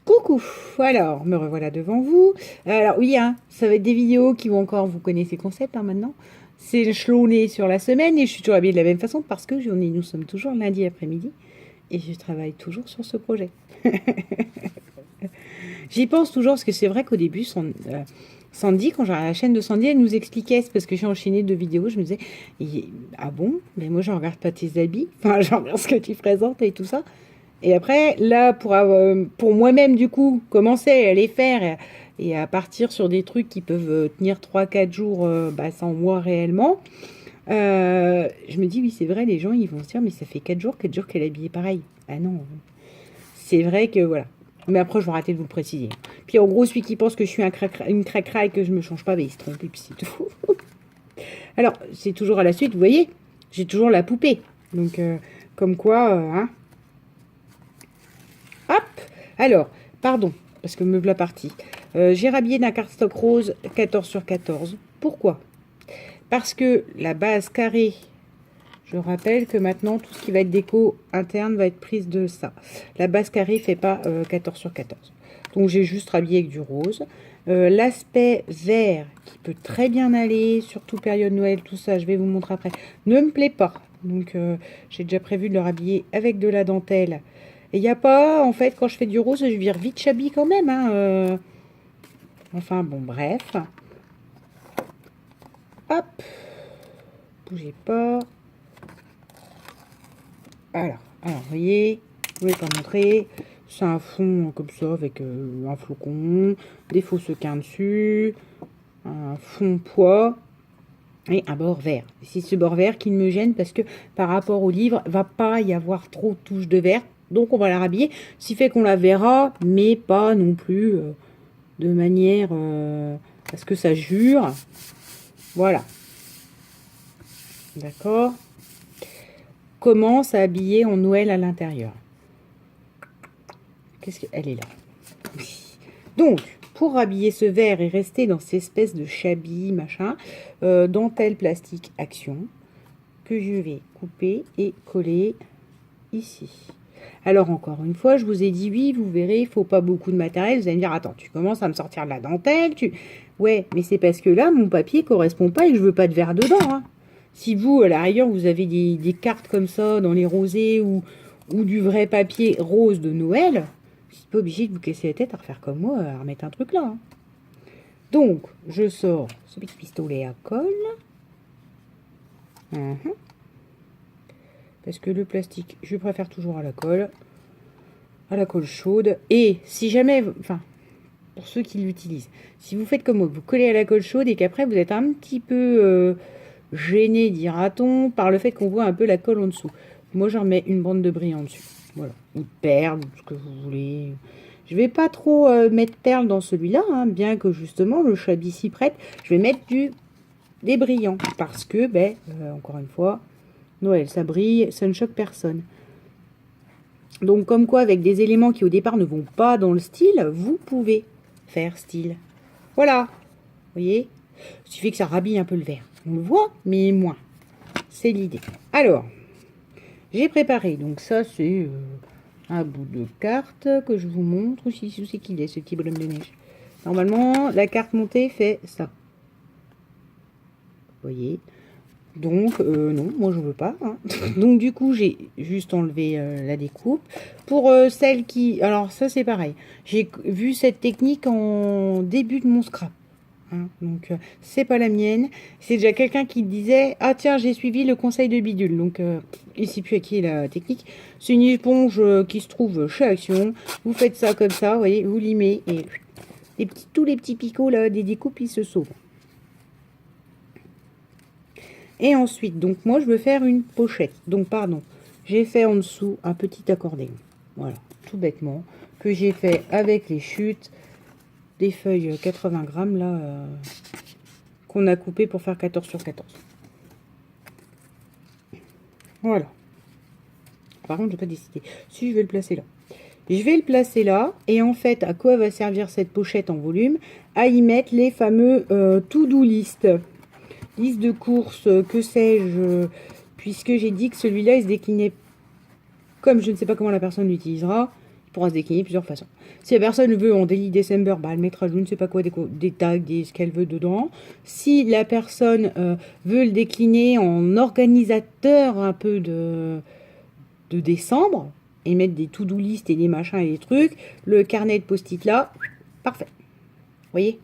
Coucou, alors me revoilà devant vous. Alors oui, hein, ça va être des vidéos qui vont encore, vous connaissez le concept maintenant. C'est échelonné sur la semaine et je suis toujours habillée de la même façon parce que nous sommes toujours lundi après-midi et je travaille toujours sur ce projet. J'y pense toujours parce que c'est vrai qu'au début, Sandy, quand j'ai la chaîne de Sandy, elle nous expliquait, c'est parce que j'ai enchaîné 2 vidéos, je me disais, ah bon, mais moi je regarde pas tes habits, enfin je regarde ce que tu présentes et tout ça. Et après, là, pour moi-même, du coup, commencer à les faire et à partir sur des trucs qui peuvent tenir 3 4 jours sans moi réellement, je me dis, oui, c'est vrai, les gens, ils vont se dire, mais ça fait 4 jours qu'elle est habillée pareil. Ah non, c'est vrai que voilà. Mais après, je vais arrêter de vous le préciser. Puis en gros, celui qui pense que je suis une cracra et que je me change pas, ben, il se trompe et puis c'est tout. Alors, c'est toujours à la suite, vous voyez, j'ai toujours la poupée. Donc, comme quoi, hein. Hop. Alors, pardon, parce que me voilà partie. J'ai rhabillé d'un cardstock rose 14 sur 14. Pourquoi? Parce que la base carrée, je rappelle que maintenant, tout ce qui va être déco interne va être prise de ça. La base carrée ne fait pas 14 sur 14. Donc, j'ai juste rhabillé avec du rose. L'aspect vert, qui peut très bien aller, surtout période Noël, tout ça, je vais vous montrer après, ne me plaît pas. Donc, j'ai déjà prévu de le rhabiller avec de la dentelle. Et il n'y a pas, en fait, quand je fais du rose, je vire vite chablis quand même. Hein, Enfin, bon, bref. Hop. Bougez pas. Alors, vous voyez, je ne vais pas montrer. C'est un fond comme ça, avec un flocon, des faux sequins dessus, un fond poids et un bord vert. C'est ce bord vert qui me gêne parce que par rapport au livre, va pas y avoir trop de touches de vert. Donc on va la rhabiller, ce qui fait qu'on la verra, mais pas non plus de manière à ce que ça jure. Voilà. D'accord. Commence à habiller en Noël à l'intérieur. Qu'est-ce qu'elle est là? Donc, pour habiller ce vert et rester dans cette espèce de chablis, machin, dentelle plastique action, que je vais couper et coller ici. Alors, encore une fois, je vous ai dit, oui, vous verrez, il faut pas beaucoup de matériel. Vous allez me dire, attends, tu commences à me sortir de la dentelle. Ouais, mais c'est parce que là, mon papier correspond pas et que je veux pas de verre dedans. Hein. Si vous, à la rigueur, vous avez des cartes comme ça dans les rosés ou du vrai papier rose de Noël, c'est pas obligé de vous casser la tête à refaire comme moi, à remettre un truc là. Hein. Donc, je sors ce petit pistolet à colle. Parce que le plastique, je préfère toujours à la colle chaude. Et si jamais, enfin, pour ceux qui l'utilisent, si vous faites comme moi, vous collez à la colle chaude et qu'après vous êtes un petit peu gêné, dira-t-on, par le fait qu'on voit un peu la colle en dessous. Moi, j'en mets une bande de brillant dessus. Voilà, ou de perles, ou ce que vous voulez. Je vais pas trop mettre perles dans celui-là, hein, bien que justement le chablis s'y prête. Je vais mettre des brillants parce que, encore une fois, Noël, ça brille, ça ne choque personne. Donc, comme quoi, avec des éléments qui au départ ne vont pas dans le style, vous pouvez faire style. Voilà, vous voyez, il suffit que ça rhabille un peu le vert. On le voit, mais moins. C'est l'idée. Alors, j'ai préparé, donc ça c'est un bout de carte que je vous montre. Où c'est qu'il est, ce petit bonhomme de neige. Normalement, la carte montée fait ça. Vous voyez. Donc, non, moi je veux pas. Hein. Donc, du coup, j'ai juste enlevé la découpe. Pour celle qui... Alors, ça, c'est pareil. J'ai vu cette technique en début de mon scrap. Hein. Donc, c'est pas la mienne. C'est déjà quelqu'un qui disait, ah tiens, j'ai suivi le conseil de Bidule. Donc, il ne sait plus à qui est la technique. C'est une éponge qui se trouve chez Action. Vous faites ça comme ça, vous voyez, vous limez et tous les petits picots là, des découpes, ils se sauvent. Et ensuite, donc moi, je veux faire une pochette. Donc, pardon, j'ai fait en dessous un petit accordéon. Voilà, tout bêtement. Que j'ai fait avec les chutes des feuilles 80 grammes, là, qu'on a coupé pour faire 14 sur 14. Voilà. Par contre, je n'ai pas décidé. Si, je vais le placer là. Je vais le placer là. Et en fait, à quoi va servir cette pochette en volume? À y mettre les fameux to-do list. Liste de courses, que sais-je, puisque j'ai dit que celui-là, il se déclinait comme je ne sais pas comment la personne l'utilisera. pourra se décliner de plusieurs façons. Si la personne veut en Daily December, bah, elle mettra je ne sais pas quoi, des tags, ce qu'elle veut dedans. Si la personne veut le décliner en organisateur un peu de décembre, et mettre des to-do list et des machins et des trucs, le carnet de post-it là, parfait. Vous voyez?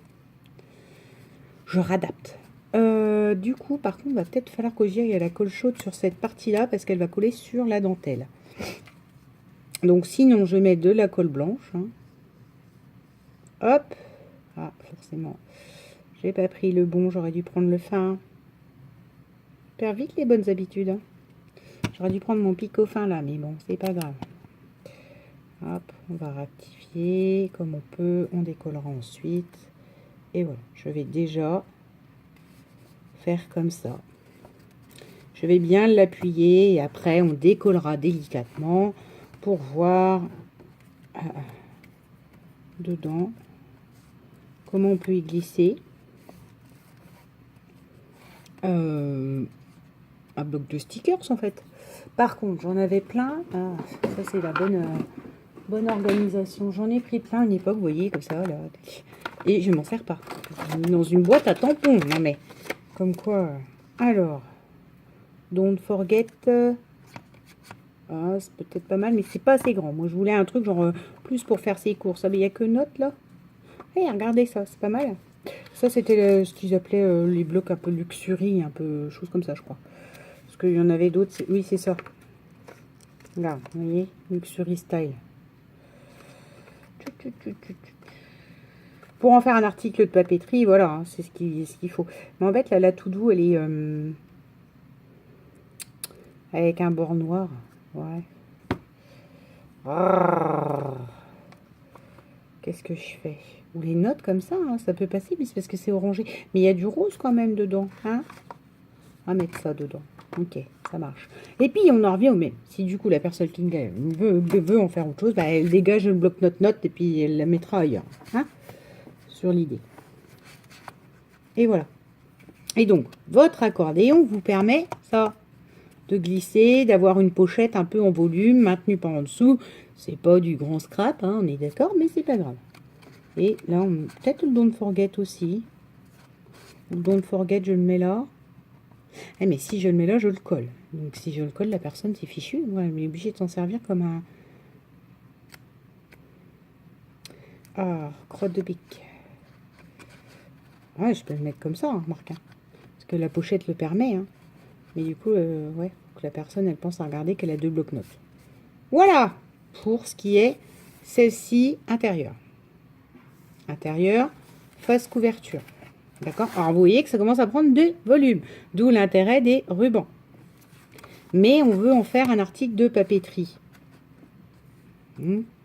Je radapte. Du coup, par contre, il va peut-être falloir que j'y aille à la colle chaude sur cette partie-là parce qu'elle va coller sur la dentelle. Donc, sinon, je mets de la colle blanche. Hein. Hop. Ah, forcément. J'ai pas pris le bon, j'aurais dû prendre le fin. Je perds vite les bonnes habitudes. Hein. J'aurais dû prendre mon picot fin là, mais bon, c'est pas grave. Hop, on va rectifier comme on peut. On décollera ensuite. Et voilà, je vais déjà faire comme ça. Je vais bien l'appuyer et après on décollera délicatement pour voir dedans comment on peut y glisser un bloc de stickers en fait. Par contre, j'en avais plein. Ah, ça c'est la bonne organisation. J'en ai pris plein à une époque, vous voyez, comme ça là. Et je m'en sers pas. J'ai mis dans une boîte à tampons. Non mais, comme quoi. Alors, don't forget. Ah, c'est peut-être pas mal, mais c'est pas assez grand. Moi, je voulais un truc genre plus pour faire ses courses. Ah, mais il n'y a que notes là. Hey, regardez ça, c'est pas mal. Ça, c'était ce qu'ils appelaient les blocs un peu luxury, un peu chose comme ça, je crois. Parce qu'il y en avait d'autres. Oui, c'est ça. Là, vous voyez, luxury style. Pour en faire un article de papeterie, voilà, hein, c'est ce qu'il faut. Mais en fait, là, la to-do, elle est avec un bord noir. Ouais. Qu'est-ce que je fais? Ou les notes comme ça, hein, ça peut passer, mais c'est parce que c'est orangé. Mais il y a du rose quand même dedans. Hein, on va mettre ça dedans. Ok, ça marche. Et puis, on en revient au même. Si du coup, la personne qui veut en faire autre chose, bah, elle dégage le bloc-notes et puis elle la mettra ailleurs. Hein, sur l'idée. Et voilà. Et donc, votre accordéon vous permet ça, de glisser, d'avoir une pochette un peu en volume, maintenue par en dessous. C'est pas du grand scrap, hein, on est d'accord, mais c'est pas grave. Et là, peut-être le don't forget aussi. Le don't forget, je le mets là. Eh, mais si je le mets là, je le colle. Donc si je le colle, la personne, c'est fichu. Ouais, elle est obligée de s'en servir comme un... Ah, crotte de bique. Ouais, je peux le mettre comme ça, hein, Marc. Hein. Parce que la pochette le permet. Hein. Mais du coup, ouais, faut que la personne, elle pense à regarder qu'elle a 2 blocs-notes. Voilà pour ce qui est celle-ci intérieure. Intérieur, face couverture. D'accord? Alors, vous voyez que ça commence à prendre du volume. D'où l'intérêt des rubans. Mais on veut en faire un article de papeterie.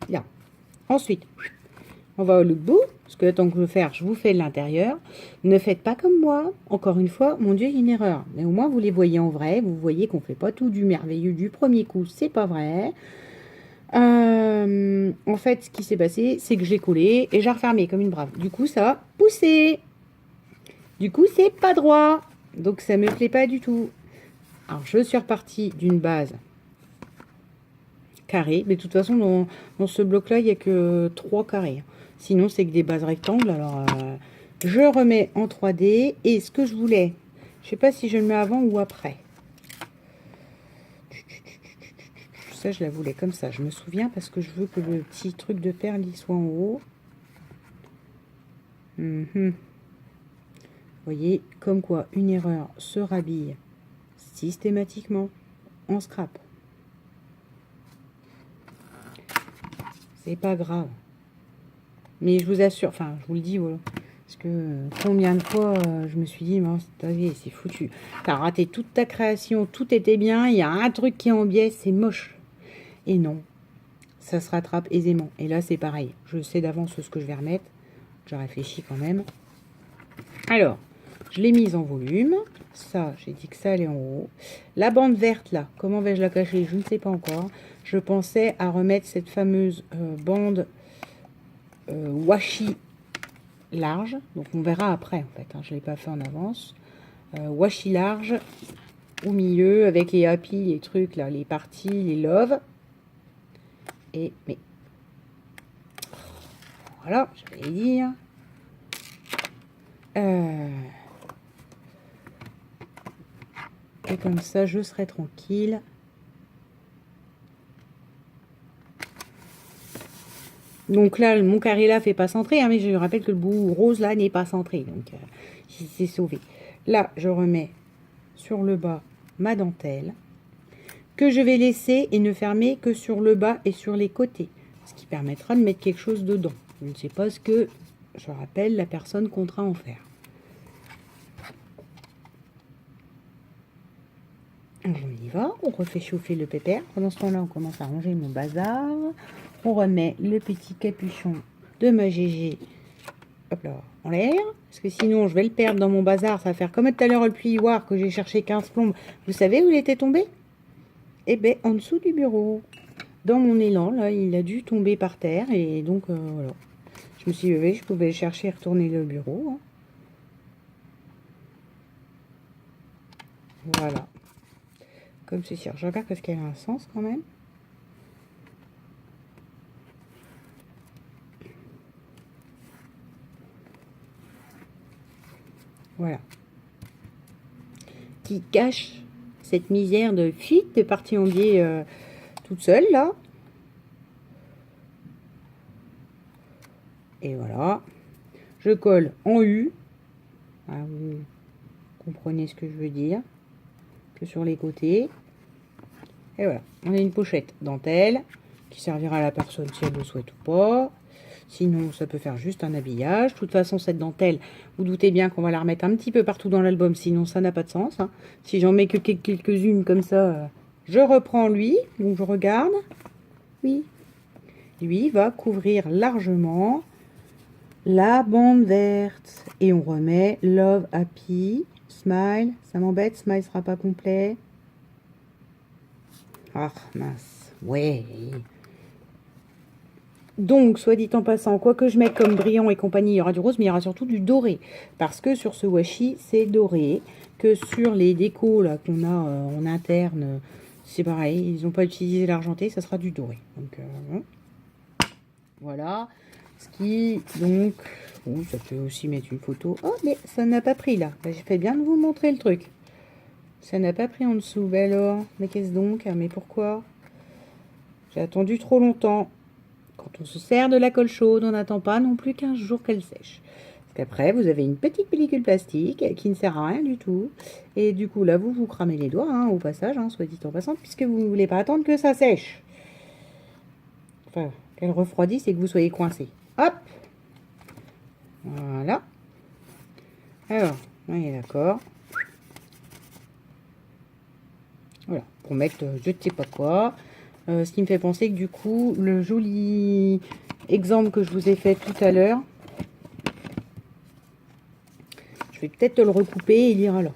Là. Ensuite, on va au l'autre bout. Parce que le temps que je veux faire, je vous fais l'intérieur. Ne faites pas comme moi. Encore une fois, mon Dieu, il y a une erreur. Mais au moins, vous les voyez en vrai. Vous voyez qu'on ne fait pas tout du merveilleux du premier coup. C'est pas vrai. En fait, ce qui s'est passé, c'est que j'ai collé et j'ai refermé comme une brave. Du coup, ça a poussé. Du coup, c'est pas droit. Donc, ça me plaît pas du tout. Alors, je suis repartie d'une base carrée. Mais de toute façon, dans ce bloc-là, il n'y a que 3 carrés. Sinon, c'est que des bases rectangles. Alors, je remets en 3D. Et ce que je voulais, je sais pas si je le mets avant ou après. Ça, je la voulais comme ça. Je me souviens parce que je veux que le petit truc de perle il soit en haut. Vous voyez, comme quoi une erreur se rhabille systématiquement en scrap. C'est pas grave. Mais je vous assure, enfin, je vous le dis, voilà. Parce que combien de fois je me suis dit, c'est foutu. T'as raté toute ta création, tout était bien, il y a un truc qui est en biais, c'est moche. Et non, ça se rattrape aisément. Et là, c'est pareil. Je sais d'avance ce que je vais remettre. Je réfléchis quand même. Alors, je l'ai mise en volume. Ça, j'ai dit que ça allait en haut. La bande verte, là, comment vais-je la cacher? Je ne sais pas encore. Je pensais à remettre cette fameuse bande washi large. Donc, on verra après, en fait. Hein, je ne l'ai pas fait en avance. Washi large au milieu avec les happy, les trucs, là, les parties, les love. Et, mais Voilà, je vais dire. Et comme ça, je serai tranquille. Donc là, mon carré là fait pas centrer, hein, mais je rappelle que le bout rose là n'est pas centré. Donc, c'est sauvé. Là, je remets sur le bas ma dentelle, que je vais laisser et ne fermer que sur le bas et sur les côtés. Ce qui permettra de mettre quelque chose dedans. Je ne sais pas ce que, je rappelle, la personne comptera en faire. On y va, on refait chauffer le pépère. Pendant ce temps-là, on commence à ranger mon bazar. On remet le petit capuchon de ma GG, hop là, en l'air. Parce que sinon, je vais le perdre dans mon bazar. Ça va faire comme tout à l'heure le plioir que j'ai cherché 15 plombes. Vous savez où il était tombé? Eh bien, en dessous du bureau. Dans mon élan, là, il a dû tomber par terre. Et donc, voilà. Je me suis levée, je pouvais le chercher et retourner le bureau. Hein. Voilà. Comme ceci. Je regarde parce qu'elle a un sens quand même. Voilà. Qui cache cette misère de fuite de partie en biais toute seule, là. Et voilà. Je colle en U. Ah, vous comprenez ce que je veux dire. Que sur les côtés. Et voilà. On a une pochette dentelle qui servira à la personne si elle le souhaite ou pas. Sinon, ça peut faire juste un habillage. De toute façon, cette dentelle, vous doutez bien qu'on va la remettre un petit peu partout dans l'album. Sinon, ça n'a pas de sens. Hein. Si j'en mets que quelques-unes comme ça, je reprends lui. Donc, je regarde. Oui. Lui va couvrir largement la bande verte. Et on remet Love, Happy, Smile. Ça m'embête, Smile sera pas complet. Ah, mince. Ouais. Donc, soit dit en passant, quoi que je mette comme brillant et compagnie, il y aura du rose, mais il y aura surtout du doré. Parce que sur ce washi, c'est doré. Que sur les décos là qu'on a en interne, c'est pareil. Ils n'ont pas utilisé l'argenté, ça sera du doré. Donc, voilà. Ce qui, donc... Bon, ça peut aussi mettre une photo. Oh, mais ça n'a pas pris là. J'ai fait bien de vous montrer le truc. Ça n'a pas pris en dessous. Ben alors, mais qu'est-ce donc? Mais pourquoi? J'ai attendu trop longtemps. Quand on se sert de la colle chaude, on n'attend pas non plus 15 jours qu'elle sèche. Parce qu'après, vous avez une petite pellicule plastique qui ne sert à rien du tout. Et du coup, là, vous cramez les doigts, hein, au passage, hein, soit dit en passant, puisque vous ne voulez pas attendre que ça sèche. Enfin, qu'elle refroidisse et que vous soyez coincé. Hop! Voilà. Alors, on est d'accord. Voilà, pour mettre je ne sais pas quoi. Ce qui me fait penser que du coup, le joli exemple que je vous ai fait tout à l'heure, je vais peut-être le recouper et lire là.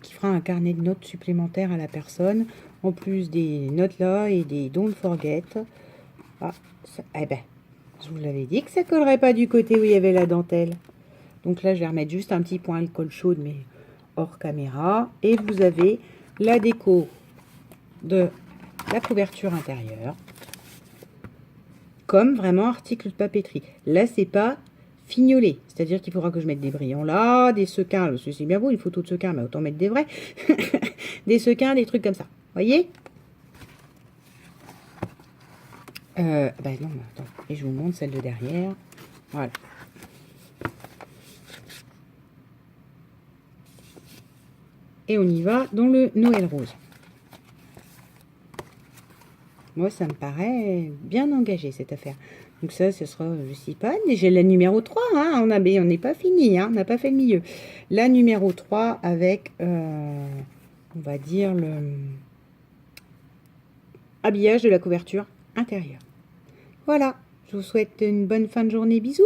Qui fera un carnet de notes supplémentaire à la personne, en plus des notes là et des don't forget. Ah, ça, eh ben, je vous l'avais dit que ça collerait pas du côté où il y avait la dentelle. Donc là, je vais remettre juste un petit point alcool chaude, mais hors caméra. Et vous avez la déco de la couverture intérieure. Comme vraiment article de papeterie. Là, c'est pas fignolé. C'est-à-dire qu'il faudra que je mette des brillants là, des sequins. Parce que c'est bien beau, une photo de sequins, mais autant mettre des vrais. Des sequins, des trucs comme ça. Voyez? Ben non, mais attends. Et je vous montre celle de derrière. Voilà. Et on y va dans le Noël rose. Moi, ça me paraît bien engagé, cette affaire. Donc ça, ce sera, je sais pas, déjà la numéro 3, hein, on n'est pas fini, hein, on n'a pas fait le milieu. La numéro 3 avec, on va dire, le habillage de la couverture intérieure. Voilà, je vous souhaite une bonne fin de journée, bisous.